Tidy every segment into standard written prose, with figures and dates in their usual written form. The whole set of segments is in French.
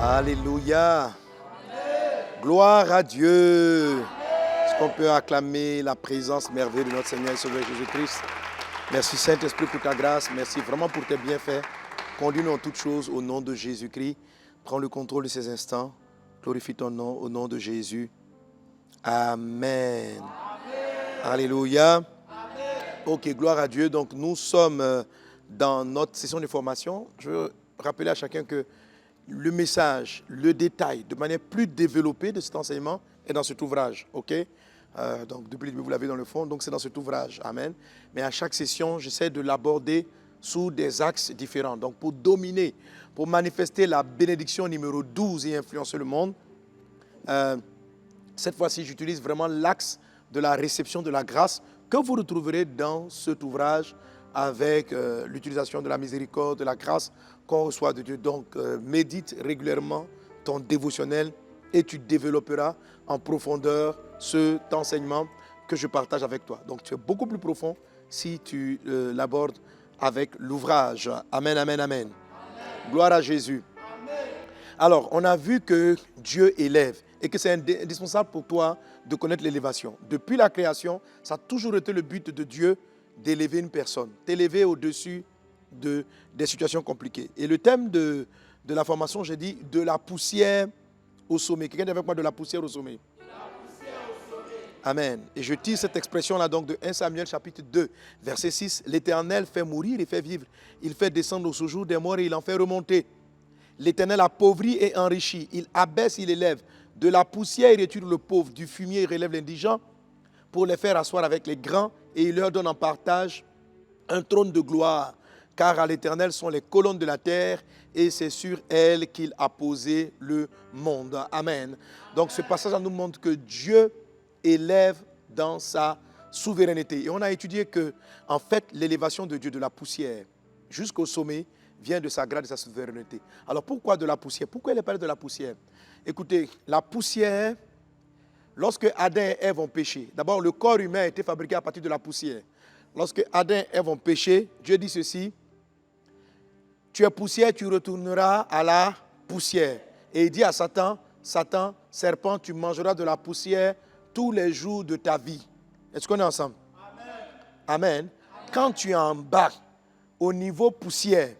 Alléluia. Gloire à Dieu. Est-ce qu'on peut acclamer la présence merveilleuse de notre Seigneur et Sauveur Jésus-Christ? Merci Saint-Esprit pour ta grâce. Merci vraiment pour tes bienfaits. Conduis-nous en toutes choses au nom de Jésus-Christ. Prends le contrôle de ces instants. Glorifie ton nom au nom de Jésus. Amen. Amen. Alléluia. Amen. Ok, gloire à Dieu. Donc nous sommes dans notre session de formation. Je veux rappeler à chacun que le message, le détail, de manière plus développée de cet enseignement est dans cet ouvrage. Ok? Donc depuis le début, vous l'avez dans le fond. Donc c'est dans cet ouvrage. Amen. Mais à chaque session, j'essaie de l'aborder sous des axes différents. Donc pour dominer, pour manifester la bénédiction numéro 12 et influencer le monde, cette fois-ci, j'utilise vraiment l'axe de la réception de la grâce que vous retrouverez dans cet ouvrage avec l'utilisation de la miséricorde, de la grâce qu'on reçoit de Dieu. Donc, médite régulièrement ton dévotionnel et tu développeras en profondeur cet enseignement que je partage avec toi. Donc, tu es beaucoup plus profond si tu l'abordes avec l'ouvrage. Amen, amen, amen. Amen. Gloire à Jésus. Amen. Alors, on a vu que Dieu élève et que c'est indispensable pour toi de connaître l'élévation. Depuis la création, ça a toujours été le but de Dieu d'élever une personne, d'élever au-dessus des situations compliquées. Et le thème de la formation, j'ai dit de la poussière au sommet. Quelqu'un dit avec moi de la poussière au sommet? De la poussière au sommet. Amen. Et je tire cette expression-là donc de 1 Samuel chapitre 2, verset 6. L'Éternel fait mourir et fait vivre. Il fait descendre au séjour des morts et il en fait remonter. L'Éternel appauvrit et enrichit. Il abaisse, il élève. De la poussière, il retire le pauvre. Du fumier, il relève l'indigent pour les faire asseoir avec les grands et il leur donne en partage un trône de gloire. Car à l'Éternel sont les colonnes de la terre et c'est sur elles qu'il a posé le monde. Amen. Donc ce passage nous montre que Dieu élève dans sa souveraineté. Et on a étudié que, en fait, l'élévation de Dieu de la poussière jusqu'au sommet vient de sa grâce et de sa souveraineté. Alors pourquoi de la poussière? Pourquoi il est parlé de la poussière? Écoutez, la poussière, lorsque Adam et Ève ont péché, d'abord le corps humain a été fabriqué à partir de la poussière. Lorsque Adam et Ève ont péché, Dieu dit ceci: tu es poussière, tu retourneras à la poussière. Et il dit à Satan, Satan, serpent, tu mangeras de la poussière tous les jours de ta vie. Est-ce qu'on est ensemble? Amen. Amen. Quand tu es en bas, au niveau poussière,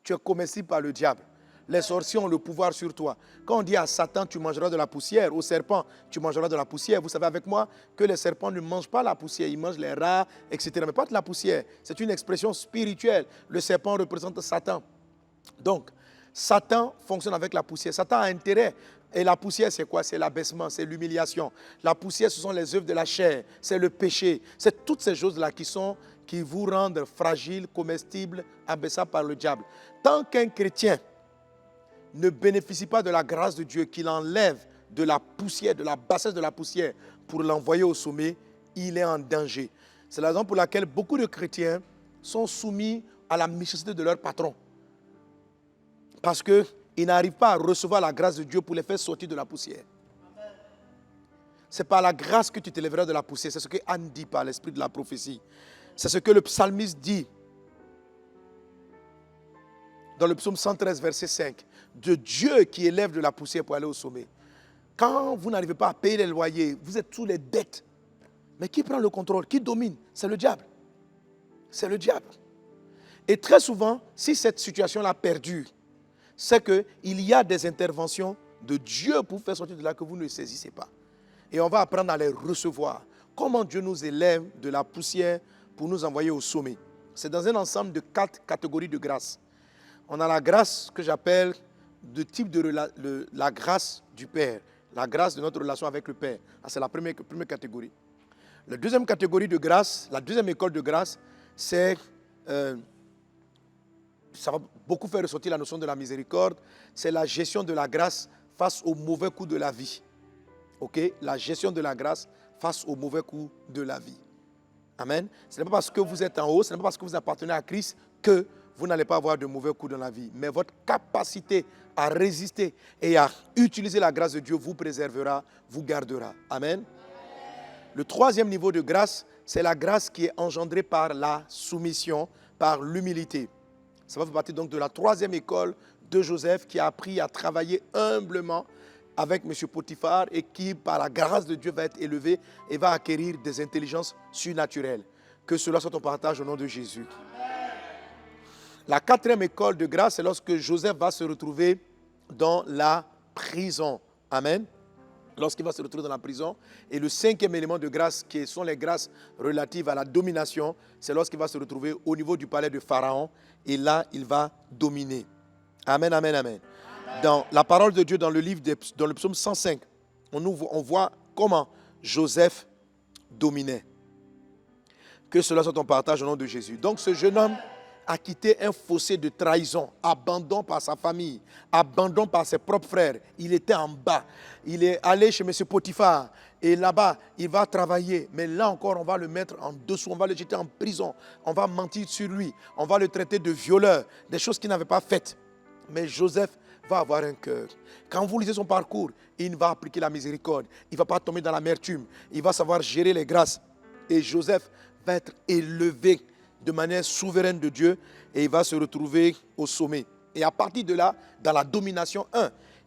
tu es comestible par le diable. Les sorciers ont le pouvoir sur toi. Quand on dit à Satan, tu mangeras de la poussière, au serpent, tu mangeras de la poussière, vous savez avec moi que les serpents ne mangent pas la poussière, ils mangent les rats, etc. Mais pas de la poussière. C'est une expression spirituelle. Le serpent représente Satan. Donc, Satan fonctionne avec la poussière. Satan a intérêt. Et la poussière, c'est quoi? C'est l'abaissement, c'est l'humiliation. La poussière, ce sont les œuvres de la chair, c'est le péché. C'est toutes ces choses-là qui vous rendent fragiles, comestibles, abaissables par le diable. Tant qu'un chrétien ne bénéficie pas de la grâce de Dieu, qu'il enlève de la poussière, de la bassesse de la poussière pour l'envoyer au sommet, il est en danger. C'est la raison pour laquelle beaucoup de chrétiens sont soumis à la méchanceté de leur patron. Parce qu'ils n'arrivent pas à recevoir la grâce de Dieu pour les faire sortir de la poussière. C'est par la grâce que tu t'élèveras de la poussière. C'est ce que Anne dit par l'esprit de la prophétie. C'est ce que le psalmiste dit dans le psaume 113, verset 5. De Dieu qui élève de la poussière pour aller au sommet. Quand vous n'arrivez pas à payer les loyers, vous êtes sous les dettes. Mais qui prend le contrôle? Qui domine? C'est le diable. C'est le diable. Et très souvent, si cette situation-là perdure, c'est qu'il y a des interventions de Dieu pour faire sortir de là que vous ne saisissez pas. Et on va apprendre à les recevoir. Comment Dieu nous élève de la poussière pour nous envoyer au sommet. C'est dans un ensemble de 4 catégories de grâce. On a la grâce que j'appelle de type de la grâce du Père, la grâce de notre relation avec le Père. C'est la première catégorie. La deuxième catégorie de grâce, la deuxième école de grâce, c'est, ça va beaucoup faire ressortir la notion de la miséricorde, c'est la gestion de la grâce face aux mauvais coups de la vie. Ok? La gestion de la grâce face aux mauvais coups de la vie. Amen. Ce n'est pas parce que vous êtes en haut, ce n'est pas parce que vous appartenez à Christ que vous n'allez pas avoir de mauvais coups dans la vie. Mais votre capacité à résister et à utiliser la grâce de Dieu vous préservera, vous gardera. Amen. Le troisième niveau de grâce, c'est la grâce qui est engendrée par la soumission, par l'humilité. Ça va faire partie donc de la troisième école de Joseph qui a appris à travailler humblement avec M. Potiphar et qui, par la grâce de Dieu, va être élevé et va acquérir des intelligences surnaturelles. Que cela soit ton partage au nom de Jésus. La quatrième école de grâce, c'est lorsque Joseph va se retrouver dans la prison. Amen. Lorsqu'il va se retrouver dans la prison. Et le cinquième élément de grâce, qui sont les grâces relatives à la domination, c'est lorsqu'il va se retrouver au niveau du palais de Pharaon. Et là, il va dominer. Amen, amen, amen. Dans la parole de Dieu, dans le psaume 105, on voit comment Joseph dominait. Que cela soit ton partage au nom de Jésus. Donc ce jeune homme a quitté un fossé de trahison, abandon par sa famille, abandon par ses propres frères. Il était en bas. Il est allé chez M. Potiphar. Et là-bas, il va travailler. Mais là encore, on va le mettre en dessous. On va le jeter en prison. On va mentir sur lui. On va le traiter de violeur. Des choses qu'il n'avait pas faites. Mais Joseph va avoir un cœur. Quand vous lisez son parcours, il va appliquer la miséricorde. Il ne va pas tomber dans l'amertume. Il va savoir gérer les grâces. Et Joseph va être élevé de manière souveraine de Dieu et il va se retrouver au sommet. Et à partir de là, dans la domination,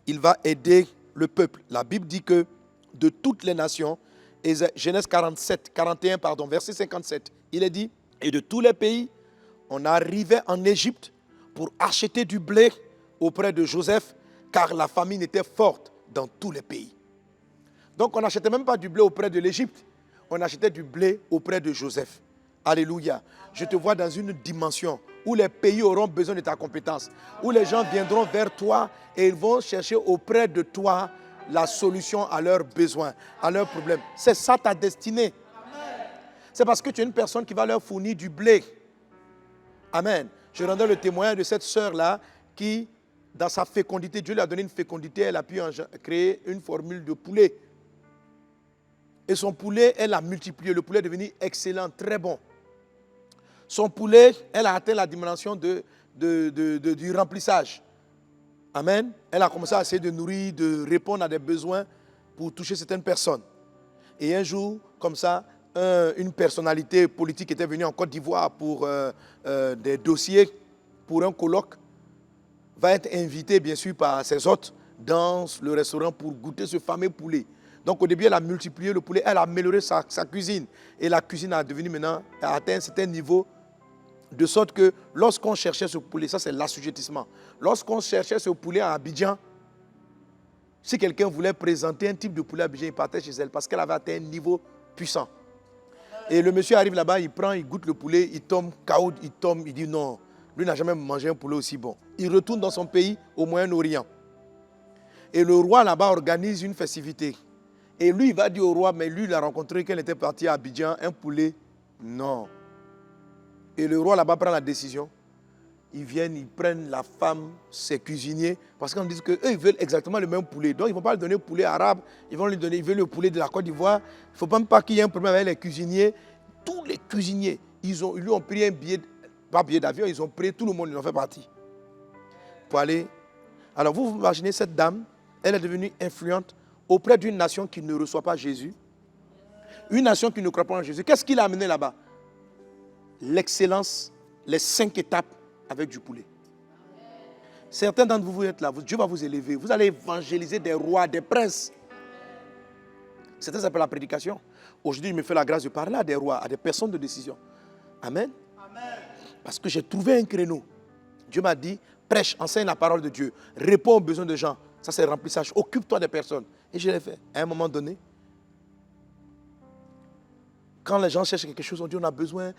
il va aider le peuple. La Bible dit que de toutes les nations, et Genèse 41, verset 57, il est dit, et de tous les pays, on arrivait en Égypte pour acheter du blé auprès de Joseph, car la famine était forte dans tous les pays. Donc on n'achetait même pas du blé auprès de l'Égypte, on achetait du blé auprès de Joseph. Alléluia. Je te vois dans une dimension où les pays auront besoin de ta compétence, où les gens viendront vers toi et ils vont chercher auprès de toi la solution à leurs besoins, à leurs problèmes. C'est ça ta destinée. C'est parce que tu es une personne qui va leur fournir du blé. Amen. Je rendais le témoignage de cette sœur-là qui, dans sa fécondité, Dieu lui a donné une fécondité, elle a pu créer une formule de poulet. Et son poulet, elle a multiplié. Le poulet est devenu excellent, très bon. Son poulet, elle a atteint la dimension du remplissage. Amen. Elle a commencé à essayer de nourrir, de répondre à des besoins pour toucher certaines personnes. Et un jour, comme ça, une personnalité politique était venue en Côte d'Ivoire pour des dossiers, pour un colloque, va être invité bien sûr par ses hôtes dans le restaurant pour goûter ce fameux poulet. Donc au début, elle a multiplié le poulet, elle a amélioré sa cuisine. Et la cuisine a devenu maintenant, a atteint un certain niveau, de sorte que lorsqu'on cherchait ce poulet, ça c'est l'assujettissement. Lorsqu'on cherchait ce poulet à Abidjan, si quelqu'un voulait présenter un type de poulet à Abidjan, il partait chez elle parce qu'elle avait atteint un niveau puissant. Et le monsieur arrive là-bas, il prend, il goûte le poulet, il tombe, KO, il dit non, lui n'a jamais mangé un poulet aussi bon. Il retourne dans son pays, au Moyen-Orient. Et le roi là-bas organise une festivité. Et lui, il va dire au roi, mais lui, il a rencontré qu'elle était partie à Abidjan, un poulet. Non. Et le roi là-bas prend la décision. Ils viennent, ils prennent la femme, ses cuisiniers, parce qu'on dit qu'eux, ils veulent exactement le même poulet. Donc, ils ne vont pas lui donner le poulet arabe, ils veulent le poulet de la Côte d'Ivoire. Il ne faut même pas qu'il y ait un problème avec les cuisiniers. Tous les cuisiniers, ils lui ont pris un billet, pas billet d'avion, ils ont pris tout le monde, ils en fait partie. Pour aller. Alors, vous imaginez cette dame, elle est devenue influente auprès d'une nation qui ne reçoit pas Jésus. Une nation qui ne croit pas en Jésus. Qu'est-ce qu'il a amené là-bas? L'excellence, les 5 étapes avec du poulet. Certains d'entre vous, vous êtes là, Dieu va vous élever. Vous allez évangéliser des rois, des princes. Certains s'appellent la prédication. Aujourd'hui, il me fait la grâce de parler à des rois, à des personnes de décision. Amen. Parce que j'ai trouvé un créneau. Dieu m'a dit, prêche, enseigne la parole de Dieu. Réponds aux besoins des gens. Ça, c'est remplissage. Occupe-toi des personnes. Et je l'ai fait. À un moment donné, quand les gens cherchent quelque chose, on dit on a besoin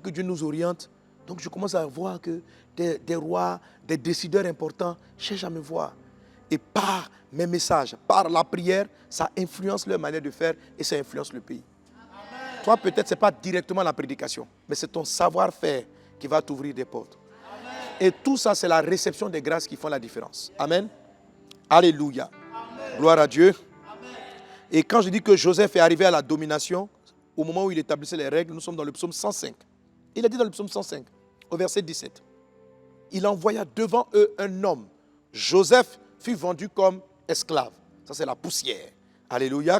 que Dieu nous oriente. Donc je commence à voir que des rois, des décideurs importants cherchent à me voir. Et par mes messages, par la prière, ça influence leur manière de faire et ça influence le pays. Amen. Toi, peut-être, ce n'est pas directement la prédication, mais c'est ton savoir-faire qui va t'ouvrir des portes. Amen. Et tout ça, c'est la réception des grâces qui font la différence. Amen. Alléluia. Amen. Gloire à Dieu. Amen. Et quand je dis que Joseph est arrivé à la domination, au moment où il établissait les règles, nous sommes dans le psaume 105. Il a dit dans le psaume 105, au verset 17, il envoya devant eux un homme. Joseph fut vendu comme esclave. Ça, c'est la poussière. Alléluia.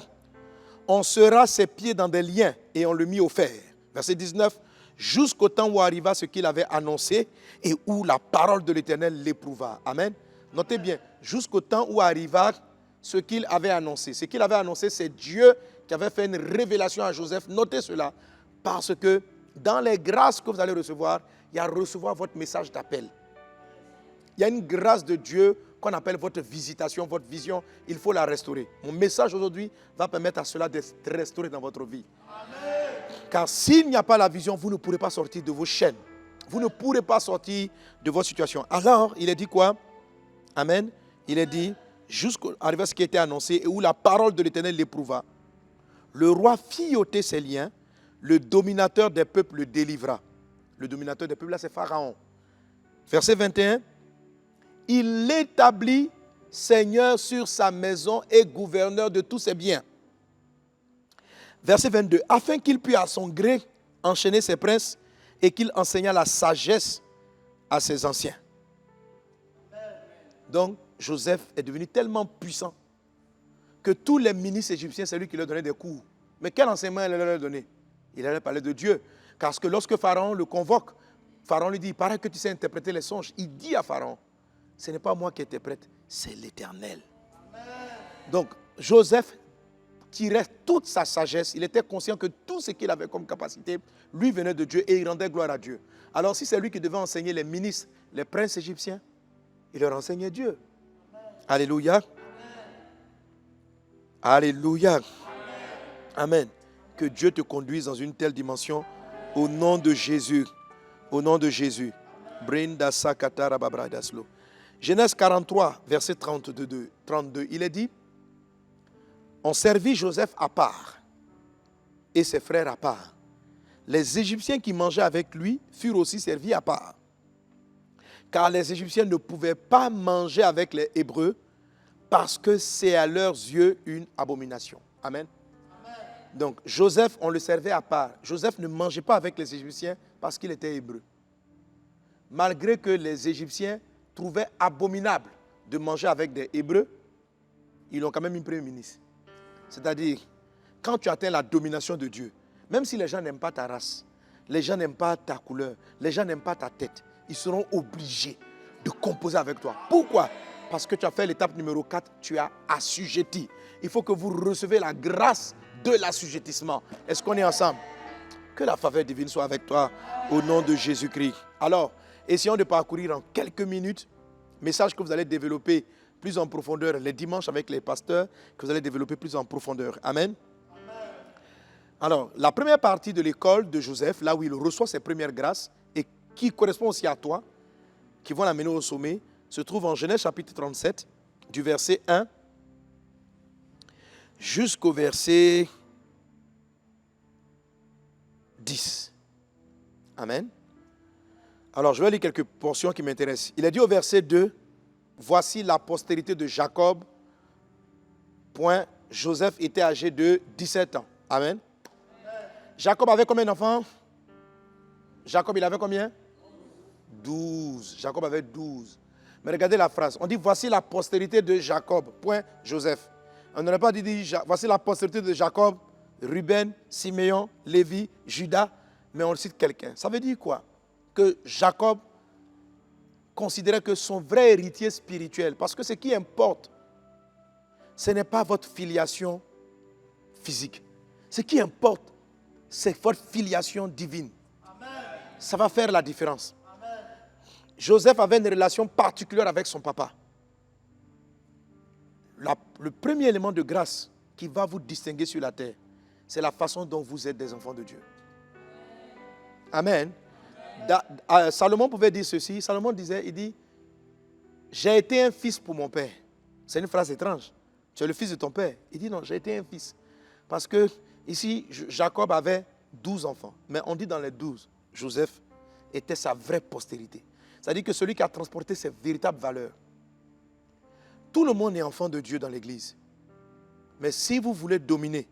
On serra ses pieds dans des liens et on le mit au fer. Verset 19, jusqu'au temps où arriva ce qu'il avait annoncé et où la parole de l'Éternel l'éprouva. Amen. Notez bien, jusqu'au temps où arriva ce qu'il avait annoncé. Ce qu'il avait annoncé, c'est Dieu qui avait fait une révélation à Joseph. Notez cela, parce que dans les grâces que vous allez recevoir, il y a recevoir votre message d'appel. Il y a une grâce de Dieu qu'on appelle votre visitation, votre vision. Il faut la restaurer. Mon message aujourd'hui va permettre à cela d'être restauré dans votre vie. Amen. Car s'il n'y a pas la vision, vous ne pourrez pas sortir de vos chaînes. Vous ne pourrez pas sortir de votre situation. Alors, il est dit quoi? Amen. Il est dit, jusqu'à arriver à ce qui était annoncé et où la parole de l'Éternel l'éprouva. Le roi fit ôter ses liens, le dominateur des peuples le délivra. Le dominateur des peuples, là, c'est Pharaon. Verset 21. Il l'établit seigneur sur sa maison et gouverneur de tous ses biens. Verset 22. Afin qu'il puisse à son gré enchaîner ses princes et qu'il enseignât la sagesse à ses anciens. Donc, Joseph est devenu tellement puissant que tous les ministres égyptiens, c'est lui qui leur donnait des cours. Mais quel enseignement il leur a donné? Il allait parler de Dieu. Parce que lorsque Pharaon le convoque, Pharaon lui dit, il paraît que tu sais interpréter les songes. Il dit à Pharaon, ce n'est pas moi qui interprète, c'est l'Éternel. Donc, Joseph tirait toute sa sagesse. Il était conscient que tout ce qu'il avait comme capacité, lui venait de Dieu et il rendait gloire à Dieu. Alors, si c'est lui qui devait enseigner les ministres, les princes égyptiens, il leur enseignait Dieu. Alléluia. Alléluia. Amen. Que Dieu te conduise dans une telle dimension au nom de Jésus. Au nom de Jésus. Genèse 43, verset 32, il est dit, on servit Joseph à part et ses frères à part. Les Égyptiens qui mangeaient avec lui furent aussi servis à part. Car les Égyptiens ne pouvaient pas manger avec les Hébreux parce que c'est à leurs yeux une abomination. Amen. Donc, Joseph, on le servait à part. Joseph ne mangeait pas avec les Égyptiens parce qu'il était hébreu. Malgré que les Égyptiens trouvaient abominable de manger avec des Hébreux, ils ont quand même un premier ministre. C'est-à-dire, quand tu atteins la domination de Dieu, même si les gens n'aiment pas ta race, les gens n'aiment pas ta couleur, les gens n'aiment pas ta tête, ils seront obligés de composer avec toi. Pourquoi? Parce que tu as fait l'étape numéro 4, tu as assujetti. Il faut que vous recevez la grâce de l'assujettissement. Est-ce qu'on est ensemble? Que la faveur divine soit avec toi au nom de Jésus-Christ. Alors, essayons de parcourir en quelques minutes message que vous allez développer plus en profondeur les dimanches avec les pasteurs, que vous allez développer plus en profondeur. Amen. Alors, la première partie de l'école de Joseph, là où il reçoit ses premières grâces et qui correspond aussi à toi, qui vont l'amener au sommet, se trouve en Genèse chapitre 37, du verset 1 jusqu'au verset 10. Amen. Alors, je vais lire quelques portions qui m'intéressent. Il est dit au verset 2, « Voici la postérité de Jacob. » Point. Joseph était âgé de 17 ans. Amen. Jacob avait combien d'enfants? Jacob, il avait combien? 12. Jacob avait 12. Mais regardez la phrase. On dit, voici la postérité de Jacob. Point. Joseph. On n'aurait pas dit, voici la postérité de Jacob, Ruben, Siméon, Lévi, Judas. Mais on cite quelqu'un. Ça veut dire quoi? Que Jacob considérait que son vrai héritier spirituel, parce que ce qui importe, ce n'est pas votre filiation physique. Ce qui importe, c'est votre filiation divine. Amen. Ça va faire la différence. Amen. Joseph avait une relation particulière avec son papa. Le premier élément de grâce qui va vous distinguer sur la terre, c'est la façon dont vous êtes des enfants de Dieu. Amen. Salomon pouvait dire ceci. Salomon disait, il dit, j'ai été un fils pour mon père. C'est une phrase étrange. Tu es le fils de ton père. Il dit non, j'ai été un fils. Parce que ici, Jacob avait 12 enfants. Mais on dit dans les 12, Joseph était sa vraie postérité. C'est-à-dire que celui qui a transporté ses véritables valeurs. Tout le monde est enfant de Dieu dans l'église. Mais si vous voulez dominer,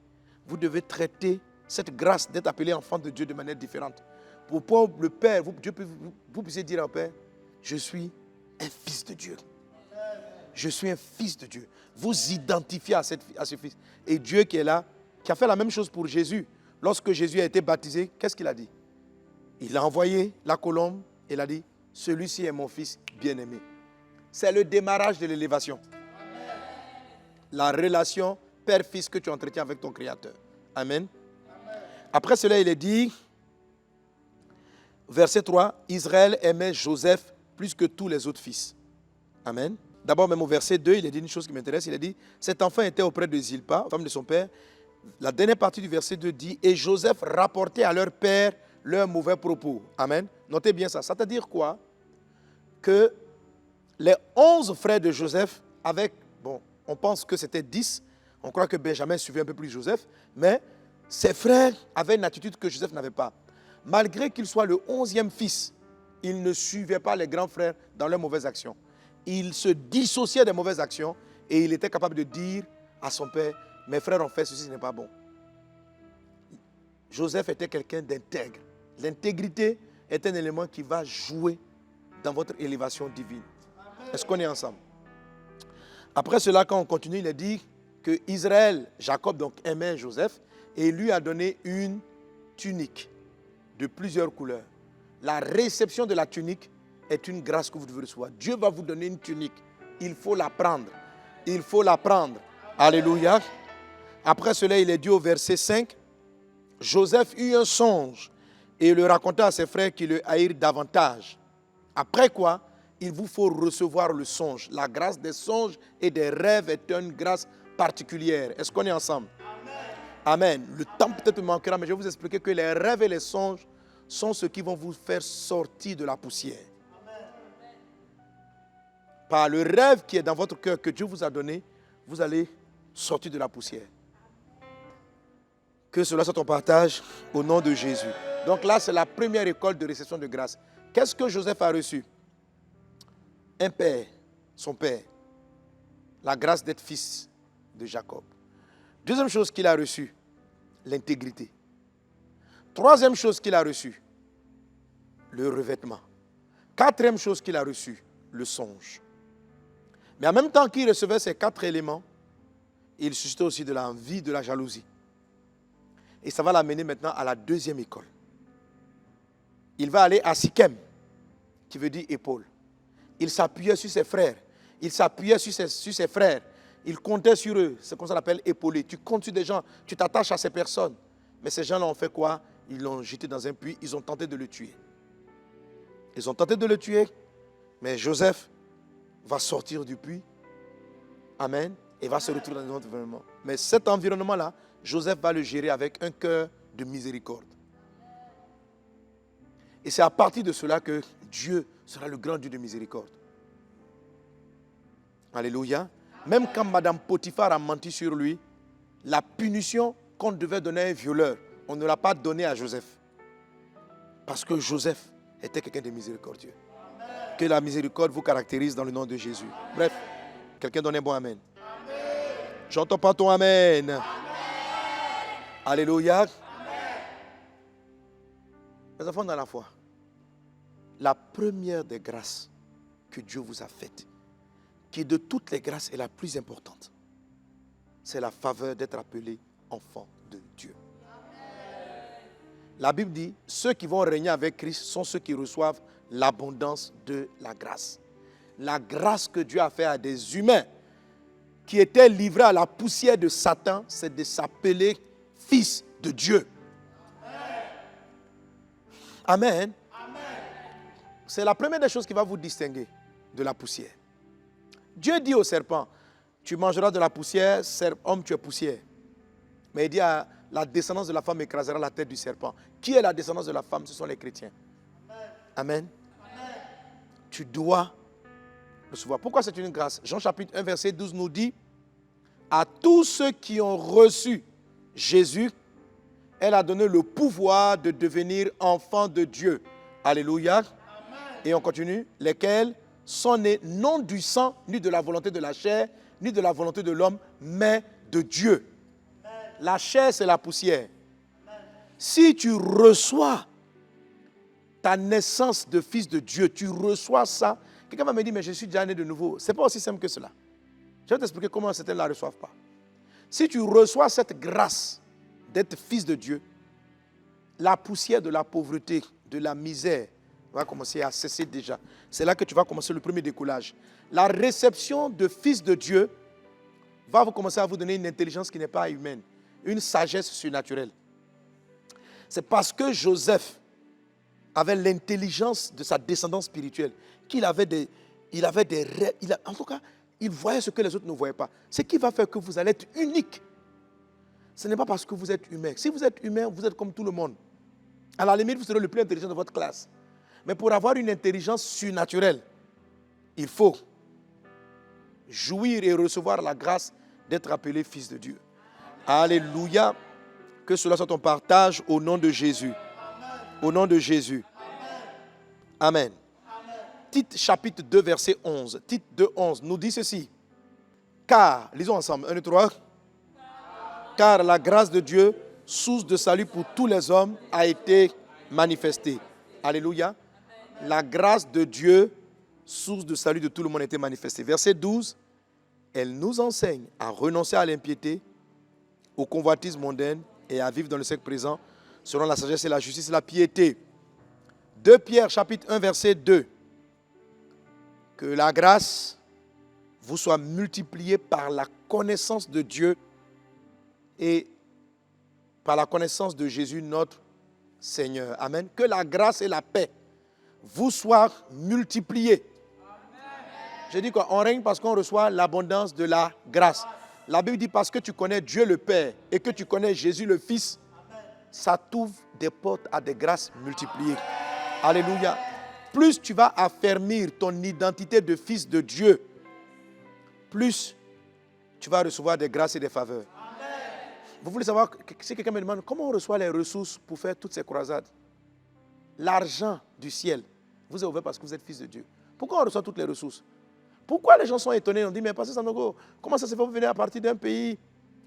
vous devez traiter cette grâce d'être appelé enfant de Dieu de manière différente. Pour pouvoir le Père, vous puissiez dire au Père, je suis un fils de Dieu. Je suis un fils de Dieu. Vous identifiez à ce fils. Et Dieu qui est là, qui a fait la même chose pour Jésus. Lorsque Jésus a été baptisé, qu'est-ce qu'il a dit? Il a envoyé la colombe et il a dit, celui-ci est mon fils bien-aimé. C'est le démarrage de l'élévation. La relation père-fils que tu entretiens avec ton Créateur. Amen. Après cela, il est dit, verset 3, Israël aimait Joseph plus que tous les autres fils. Amen. D'abord, même au verset 2, il a dit une chose qui m'intéresse. Il a dit, cet enfant était auprès de Zilpa, femme de son père. La dernière partie du verset 2 dit, et Joseph rapportait à leur père leurs mauvais propos. Amen. Notez bien ça. Ça veut dire quoi? Que les 11 frères de Joseph, avec, bon, on pense que c'était 10, on croit que Benjamin suivait un peu plus Joseph, mais ses frères avaient une attitude que Joseph n'avait pas. Malgré qu'il soit le 11e fils, il ne suivait pas les grands frères dans leurs mauvaises actions. Il se dissociait des mauvaises actions et il était capable de dire à son père, mes frères ont fait ceci, ce n'est pas bon. Joseph était quelqu'un d'intègre. L'intégrité est un élément qui va jouer dans votre élévation divine. Est-ce qu'on est ensemble? Après cela, quand on continue, il est dit que Israël, Jacob donc aimait Joseph et lui a donné une tunique de plusieurs couleurs. La réception de la tunique est une grâce que vous devez recevoir. Dieu va vous donner une tunique. Il faut la prendre. Il faut la prendre. Alléluia. Après cela, il est dit au verset 5, Joseph eut un songe et le raconta à ses frères qui le haïrent davantage. Après quoi, il vous faut recevoir le songe. La grâce des songes et des rêves est une grâce particulière. Est-ce qu'on est ensemble? Amen. Le temps peut-être me manquera, mais je vais vous expliquer que les rêves et les songes sont ceux qui vont vous faire sortir de la poussière. Par le rêve qui est dans votre cœur que Dieu vous a donné, vous allez sortir de la poussière. Que cela soit ton partage au nom de Jésus. Donc là, c'est la première école de réception de grâce. Qu'est-ce que Joseph a reçu? Un père, son père. La grâce d'être fils de Jacob. Deuxième chose qu'il a reçue, l'intégrité. Troisième chose qu'il a reçue, le revêtement. Quatrième chose qu'il a reçue, le songe. Mais en même temps qu'il recevait ces 4 éléments, il suscitait aussi de l'envie, de la jalousie. Et ça va l'amener maintenant à la deuxième école. Il va aller à Sichem, qui veut dire épaule. Il s'appuyait sur ses frères. Il s'appuyait sur ses frères. Il comptait sur eux. C'est comme ça qu'on appelle épauler. Tu comptes sur des gens, tu t'attaches à ces personnes. Mais ces gens-là ont fait quoi? Ils l'ont jeté dans un puits. Ils ont tenté de le tuer. Ils ont tenté de le tuer. Mais Joseph va sortir du puits. Amen. Et va se retrouver dans un autre environnement. Mais cet environnement-là, Joseph va le gérer avec un cœur de miséricorde. Et c'est à partir de cela que Dieu sera le grand Dieu de miséricorde. Alléluia. Même quand Madame Potiphar a menti sur lui, la punition qu'on devait donner à un violeur, on ne l'a pas donnée à Joseph. Parce que Joseph était quelqu'un de miséricordieux. Que la miséricorde vous caractérise dans le nom de Jésus. Bref, quelqu'un donne un bon amen. J'entends pas ton amen. Amen. Alléluia. Amen. Mes enfants dans la foi, la première des grâces que Dieu vous a faites, qui de toutes les grâces est la plus importante, c'est la faveur d'être appelé enfant de Dieu. La Bible dit, ceux qui vont régner avec Christ sont ceux qui reçoivent l'abondance de la grâce. La grâce que Dieu a faite à des humains qui étaient livrés à la poussière de Satan, c'est de s'appeler fils de Dieu. Amen. Amen. C'est la première des choses qui va vous distinguer de la poussière. Dieu dit au serpent, tu mangeras de la poussière, homme tu es poussière. Mais il dit à la descendance de la femme écrasera la tête du serpent. Qui est la descendance de la femme? Ce sont les chrétiens. Amen. Amen. Tu dois recevoir. Pourquoi c'est une grâce? Jean chapitre 1 verset 12 nous dit, à tous ceux qui ont reçu Jésus, elle a donné le pouvoir de devenir enfants de Dieu. Alléluia. Amen. Et on continue. Lesquels sont nés non du sang, ni de la volonté de la chair, ni de la volonté de l'homme, mais de Dieu. Amen. La chair, c'est la poussière. Amen. Si tu reçois ta naissance de fils de Dieu, tu reçois ça. Quelqu'un va me dire, mais je suis déjà né de nouveau. Ce n'est pas aussi simple que cela. Je vais t'expliquer comment certains ne la reçoivent pas. Si tu reçois cette grâce d'être fils de Dieu, la poussière de la pauvreté de la misère va commencer à cesser déjà. C'est là que tu vas commencer le premier décollage. La réception de fils de Dieu va vous commencer à vous donner une intelligence qui n'est pas humaine, une sagesse surnaturelle. C'est parce que Joseph avait l'intelligence de sa descendance spirituelle qu'il avait des rêves. En tout cas, il voyait ce que les autres ne voyaient pas. Ce qui va faire que vous allez être unique. Ce n'est pas parce que vous êtes humain. Si vous êtes humain, vous êtes comme tout le monde. À la limite, vous serez le plus intelligent de votre classe. Mais pour avoir une intelligence surnaturelle, il faut jouir et recevoir la grâce d'être appelé fils de Dieu. Alléluia. Que cela soit ton partage au nom de Jésus. Au nom de Jésus. Amen. Tite chapitre 2 verset 11. Tite 2, 11 nous dit ceci. Car, lisons ensemble, 1, 2, 3. Car la grâce de Dieu, source de salut pour tous les hommes, a été manifestée. Alléluia. La grâce de Dieu, source de salut de tout le monde, a été manifestée. Verset 12. Elle nous enseigne à renoncer à l'impiété, aux convoitises mondaines et à vivre dans le siècle présent selon la sagesse et la justice et la piété. 2 Pierre chapitre 1 verset 2. Que la grâce vous soit multipliée par la connaissance de Dieu et par la connaissance de Jésus notre Seigneur. Amen. Que la grâce et la paix vous soient multipliées. Je dis quoi? On règne parce qu'on reçoit l'abondance de la grâce. La Bible dit parce que tu connais Dieu le Père et que tu connais Jésus le Fils, ça t'ouvre des portes à des grâces multipliées. Alléluia. Plus tu vas affermir ton identité de fils de Dieu, plus tu vas recevoir des grâces et des faveurs. Vous voulez savoir, si quelqu'un me demande comment on reçoit les ressources pour faire toutes ces croisades? L'argent du ciel vous est ouvert parce que vous êtes fils de Dieu. Pourquoi on reçoit toutes les ressources? Pourquoi les gens sont étonnés? On dit, mais Pasteur Sanogo, comment ça se fait que vous venez à partir d'un pays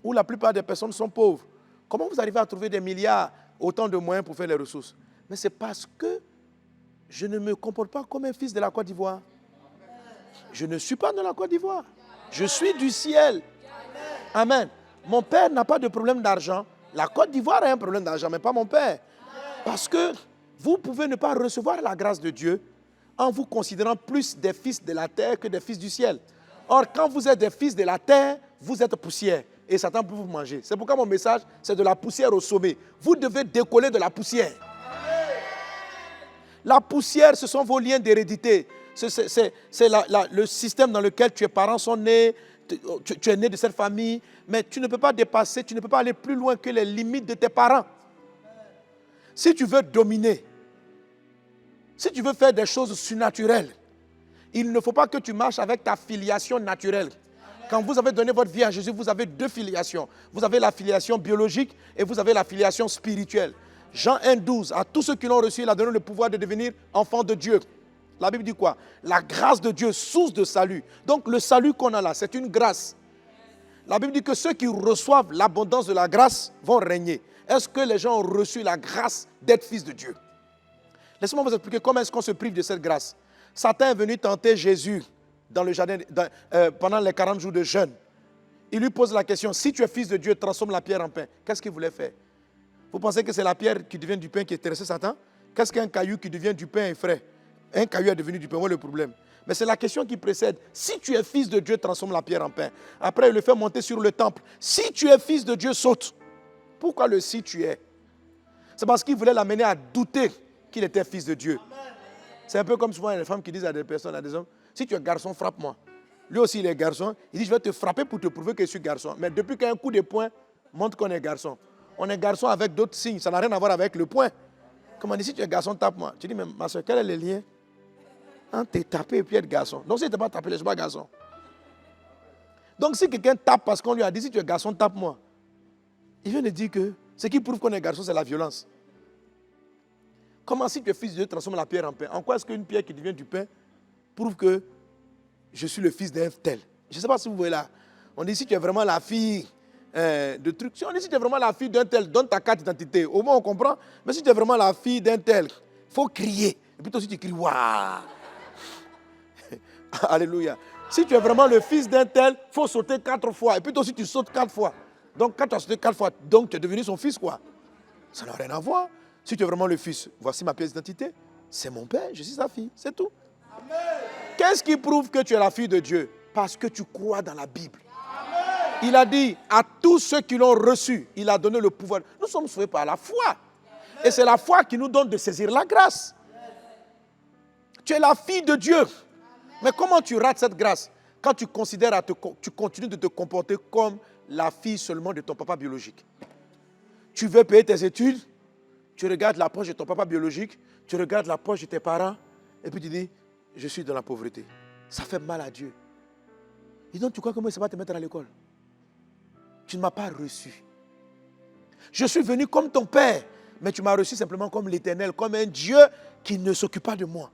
où la plupart des personnes sont pauvres? Comment vous arrivez à trouver des milliards, autant de moyens pour faire les ressources? Mais c'est parce que je ne me comporte pas comme un fils de la Côte d'Ivoire. Je ne suis pas de la Côte d'Ivoire. Je suis du ciel. Amen. Mon père n'a pas de problème d'argent. La Côte d'Ivoire a un problème d'argent, mais pas mon père. Parce que vous pouvez ne pas recevoir la grâce de Dieu en vous considérant plus des fils de la terre que des fils du ciel. Or, quand vous êtes des fils de la terre, vous êtes poussière. Et Satan peut vous manger. C'est pourquoi mon message, c'est de la poussière au sommet. Vous devez décoller de la poussière. La poussière, ce sont vos liens d'hérédité. C'est le système dans lequel tes parents sont nés. Tu es né de cette famille. Mais tu ne peux pas dépasser, tu ne peux pas aller plus loin que les limites de tes parents. Si tu veux dominer, si tu veux faire des choses surnaturelles, il ne faut pas que tu marches avec ta filiation naturelle. Quand vous avez donné votre vie à Jésus, vous avez deux filiations. Vous avez la filiation biologique et vous avez la filiation spirituelle. Jean 1,12, à tous ceux qui l'ont reçu, il a donné le pouvoir de devenir enfants de Dieu. La Bible dit quoi? La grâce de Dieu, source de salut. Donc le salut qu'on a là, c'est une grâce. La Bible dit que ceux qui reçoivent l'abondance de la grâce vont régner. Est-ce que les gens ont reçu la grâce d'être fils de Dieu? Laissez-moi vous expliquer comment est-ce qu'on se prive de cette grâce. Satan est venu tenter Jésus dans le jardin, pendant les 40 jours de jeûne. Il lui pose la question, si tu es fils de Dieu, transforme la pierre en pain. Qu'est-ce qu'il voulait faire? Vous pensez que c'est la pierre qui devient du pain qui intéressait Satan? Qu'est-ce qu'un caillou qui devient du pain est frais? Un caillou est devenu du pain, voilà le problème. Mais c'est la question qui précède. Si tu es fils de Dieu, transforme la pierre en pain. Après, il le fait monter sur le temple. Si tu es fils de Dieu, saute. Pourquoi le si tu es? C'est parce qu'il voulait l'amener à douter qu'il était fils de Dieu. C'est un peu comme souvent les femmes qui disent à des personnes, à des hommes, si tu es garçon, frappe-moi. Lui aussi, il est garçon. Il dit, je vais te frapper pour te prouver que je suis garçon. Mais depuis qu'un coup de poing montre qu'on est garçon. On est garçon avec d'autres signes. Ça n'a rien à voir avec le poing. Comme on dit, si tu es garçon, tape-moi. Tu dis, mais ma soeur, quel est le lien entre t'es tapé et puis être garçon? Donc, si tu n'es pas tapé, je ne suis pas garçon. Donc, si quelqu'un tape parce qu'on lui a dit, si tu es garçon, tape-moi. Il vient de dire que ce qui prouve qu'on est garçon, c'est la violence. Comment si tu es fils de Dieu, transforme la pierre en pain? En quoi est-ce qu'une pierre qui devient du pain prouve que je suis le fils d'un tel? Je ne sais pas si vous voyez là. On dit si tu es vraiment la fille de trucs. Si on dit si tu es vraiment la fille d'un tel, donne ta carte d'identité. Au moins on comprend. Mais si tu es vraiment la fille d'un tel, il faut crier. Et puis toi aussi tu cries waouh. Alléluia. Si tu es vraiment le fils d'un tel, il faut sauter 4 fois. Et puis toi aussi tu sautes 4 fois. Donc quand tu as sauté 4 fois, donc tu es devenu son fils quoi. Ça n'a rien à voir. Si tu es vraiment le fils, voici ma pièce d'identité. C'est mon père, je suis sa fille, c'est tout. Qu'est-ce qui prouve que tu es la fille de Dieu? Parce que tu crois dans la Bible. Il a dit à tous ceux qui l'ont reçu, il a donné le pouvoir. Nous sommes sauvés par la foi. Et c'est la foi qui nous donne de saisir la grâce. Tu es la fille de Dieu. Mais comment tu rates cette grâce? Quand tu considères, tu continues de te comporter comme la fille seulement de ton papa biologique. Tu veux payer tes études, tu regardes la poche de ton papa biologique, tu regardes la poche de tes parents, et puis tu dis, je suis dans la pauvreté. Ça fait mal à Dieu. Et donc tu crois que moi, ça va te mettre à l'école? Tu ne m'as pas reçu. Je suis venu comme ton père, mais tu m'as reçu simplement comme l'Éternel, comme un Dieu qui ne s'occupe pas de moi.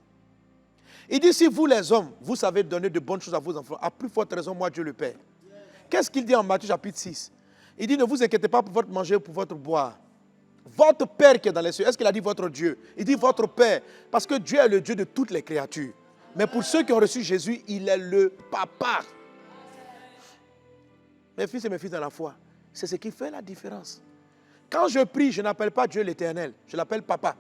Il dit, si vous les hommes, vous savez donner de bonnes choses à vos enfants, à plus forte raison, moi Dieu le Père. Qu'est-ce qu'il dit en Matthieu chapitre 6? Il dit, ne vous inquiétez pas pour votre manger ou pour votre boire. Votre Père qui est dans les cieux, est-ce qu'il a dit votre Dieu? Il dit votre Père, parce que Dieu est le Dieu de toutes les créatures. Mais pour ceux qui ont reçu Jésus, il est le Papa. Mes fils et mes filles dans la foi, c'est ce qui fait la différence. Quand je prie, je n'appelle pas Dieu l'Éternel, je l'appelle Papa.